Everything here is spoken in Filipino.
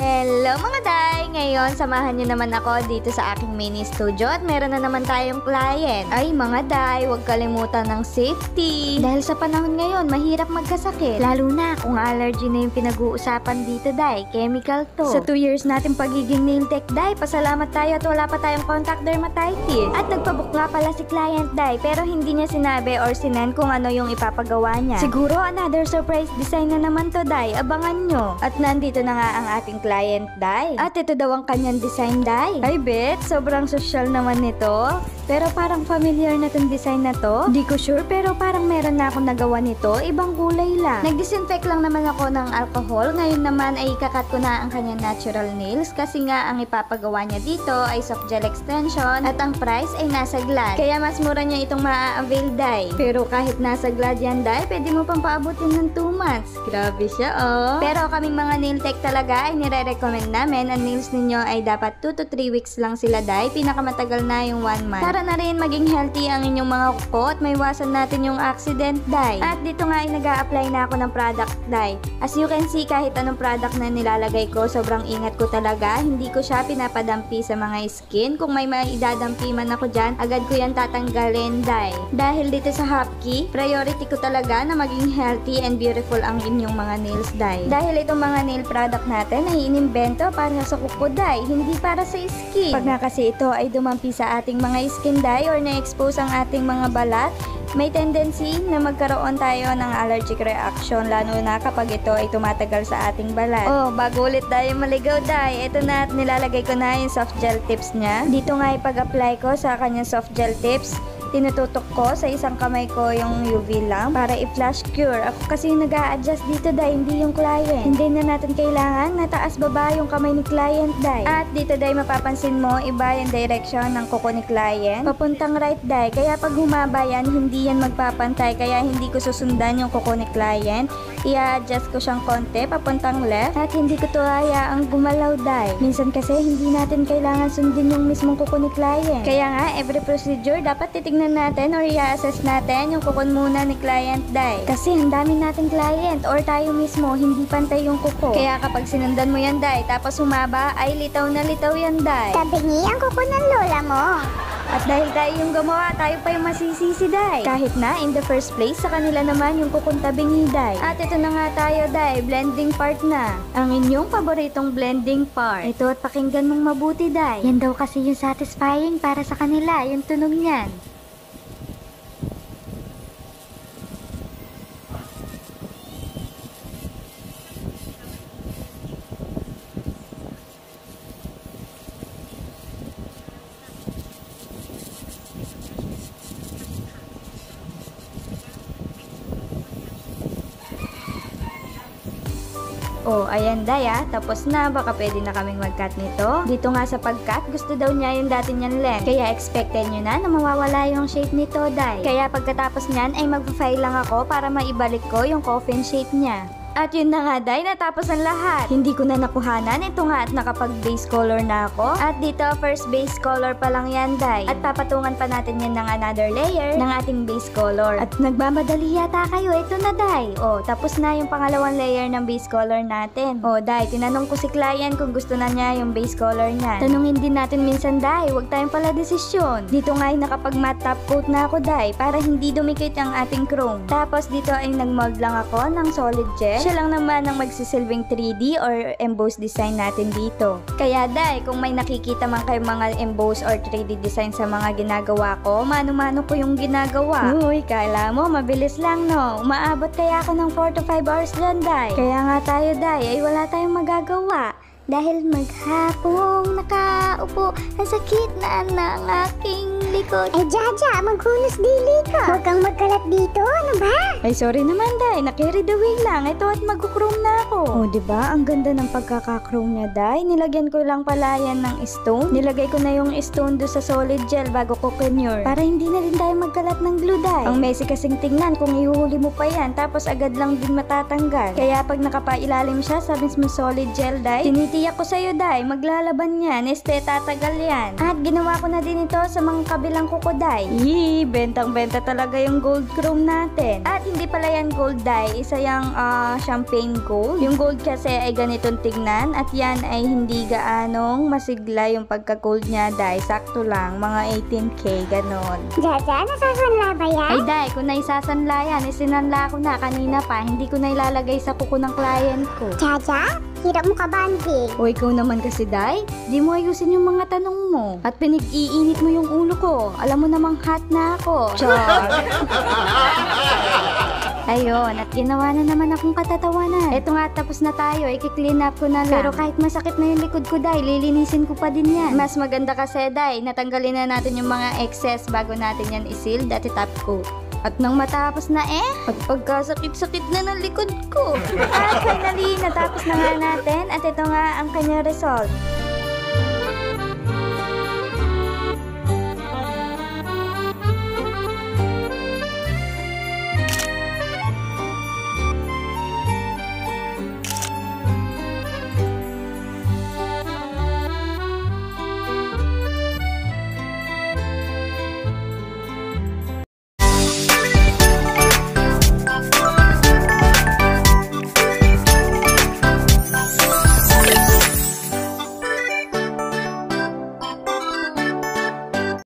Hello mga day! Ngayon, samahan nyo naman ako dito sa aking mini studio at meron na naman tayong client. Ay mga day, huwag kalimutan ng safety. Dahil sa panahon ngayon, mahirap magkasakit. Lalo na kung allergy na yung pinag-uusapan dito day, chemical to. Sa 2 years natin pagiging nail tech day, pasalamat tayo at wala pa tayong contact dermatitis. At nagpabukla pala si client day, pero hindi niya sinabi or sinend kung ano yung ipapagawa niya. Siguro another surprise design na naman to day, abangan nyo. At nandito na nga ang ating client day. At ito daw ang kanyang design day. Ay bet, sobrang social naman nito. Pero parang familiar na tong design na to. Di ko sure pero parang meron na akong nagawa nito. Ibang kulay lang. Nag-disinfect lang naman ako ng alcohol. Ngayon naman ay ikakat ko na ang kanyang natural nails. Kasi nga ang ipapagawa niya dito ay soft gel extension. At ang price ay nasa glad. Kaya mas mura niya itong maa-avail day. Pero kahit nasa glad yan day, pwede mo pang paabutin ng 2 months. Grabe siya oh. Pero kaming mga nail tech talaga ay nire-recommend namin. Ang nails ninyo ay dapat 2 to 3 weeks lang sila day. Pinakamatagal na yung 1 month. Para na rin maging healthy ang inyong mga kuko at maiwasan natin yung accident day. At dito nga ay nag-a-apply na ako ng product day. As you can see, kahit anong product na nilalagay ko, sobrang ingat ko talaga. Hindi ko siya pinapadampi sa mga skin. Kung may maidadampi man ako dyan, agad ko yan tatanggalin day. Dahil dito sa Hapki, priority ko talaga na maging healthy and beautiful ang inyong mga nails day. Dahil itong mga nail product natin ay inimbento para sa kuko day, hindi para sa skin. Pag nga kasi ito ay dumampi sa ating mga skin day or na-expose ang ating mga balat, may tendency na magkaroon tayo ng allergic reaction, lalo na kapag ito ay tumatagal sa ating balat. Oh, bago ulit tayo maligaw day, ito na at nilalagay ko na yung soft gel tips niya. Dito nga ipag-apply ko sa kanyang soft gel tips. Tinututok ko sa isang kamay ko yung UV lamp para i-flash cure. Ako kasi yung nag-a-adjust dito day, hindi yung client. Hindi na natin kailangan na taas baba yung kamay ni client day. At dito day mapapansin mo, iba yung direction ng kuko ni client. Papuntang right day, kaya pag humaba yan, hindi yan magpapantay. Kaya hindi ko susundan yung kuko ni client. I-adjust ko siyang konti, papuntang left. At hindi ko to hayaang gumalaw day. Minsan kasi hindi natin kailangan sundin yung mismong kuko ni client. Kaya nga, every procedure dapat titignan natin or i-assess natin yung kuko muna ni client day. Kasi ang dami nating client or tayo mismo hindi pantay yung kuko. Kaya kapag sinundan mo yan day, tapos humaba, ay litaw na litaw yan day. Tabingi ang kuko ng lola mo. At dahil tayo yung gumawa, tayo pa yung masisisi day. Kahit na in the first place, sa kanila naman yung kukong tabingi day. At ito na nga tayo day, blending part na. Ang inyong paboritong blending part. Ito at pakinggan mong mabuti day. Yan daw kasi yung satisfying para sa kanila, yung tunog niyan. Oh, ayan day tapos na, baka pwede na kaming mag-cut nito. Dito nga sa pag-cut, gusto daw niya yung dati niyang length. Kaya expected nyo na mawawala yung shape nito day. Kaya pagkatapos niyan ay mag-file lang ako para maibalik ko yung coffin shape niya. At yun na nga day, natapos ang lahat. Hindi ko na nakuhanan. Ito nga at nakapag-base color na ako. At dito, first base color pa lang yan day. At papatungan pa natin yan ng another layer ng ating base color. At nagmamadali yata kayo. Ito na day. O, tapos na yung pangalawang layer ng base color natin. O day, tinanong ko si client kung gusto na niya yung base color niya. Tanungin din natin minsan day, huwag tayong pala desisyon. Dito nga ay nakapag matte top coat na ako day para hindi dumikit ang ating chrome. Tapos dito ay nagmold lang ako ng solid gel. Siya lang naman ang magsisilbing 3D or emboss design natin dito. Kaya day, kung may nakikita man kayo mga emboss or 3D design sa mga ginagawa ko, mano-mano ko yung ginagawa. Uy, kala mo, mabilis lang no? Umaabot kaya ako ng 4 to 5 hours dyan day. Kaya nga tayo day, ay wala tayong magagawa. Dahil maghapong nakaupo, ang sakit na ng aking likod. Ay Jaja, maghunos dili ka. Huwag kang magkalat dito, ano ba? Ay sorry naman day, na-carry the way lang. Ito at mag-chrome na ako. O diba, ang ganda ng pagkaka-chrome niya day. Nilagyan ko lang pala yan ng stone. Nilagay ko na yung stone do sa solid gel bago ko kinure. Para hindi na din tayo magkalat ng glue day. Ang messy kasing tingnan kung ihuhuli mo pa yan, tapos agad lang din matatanggal. Kaya pag nakapailalim siya sa mismo solid gel day, tiyak ko sa'yo, Day. Maglalaban yan. Tatagal yan. At ginawa ko na din ito sa mga kabilang kuko, Day. Bentang-benta talaga yung gold chrome natin. At hindi pala yan gold, Day. Isa yung champagne gold. Yung gold kasi ay ganitong tignan. At yan ay hindi gaanong masigla yung pagka-gold niya, Day. Sakto lang. Mga 18K, ganon. Jaja, nasasanla ba yan? Ay, Day, kung naisasanla yan, isinanla ko na kanina pa. Hindi ko na ilalagay sa kuko ng client ko. Jaja, hirap mo kabanding. O ikaw naman kasi, Day, di mo ayusin yung mga tanong mo. At pinag-iinit mo yung ulo ko. Alam mo namang hot na ako. Char! Ayun, at ginawa na naman akong katatawanan. Eto nga, tapos na tayo. I-clean up ko na lang. Pero kahit masakit na yung likod ko, Day, lilinisin ko pa din yan. Mas maganda kasi, Day, natanggalin na natin yung mga excess bago natin yan i-seal at i-top coat. At nang matapos na at pagkasakit-sakit na ng likod ko. At finally, natapos na nga natin at ito nga ang kanyang result.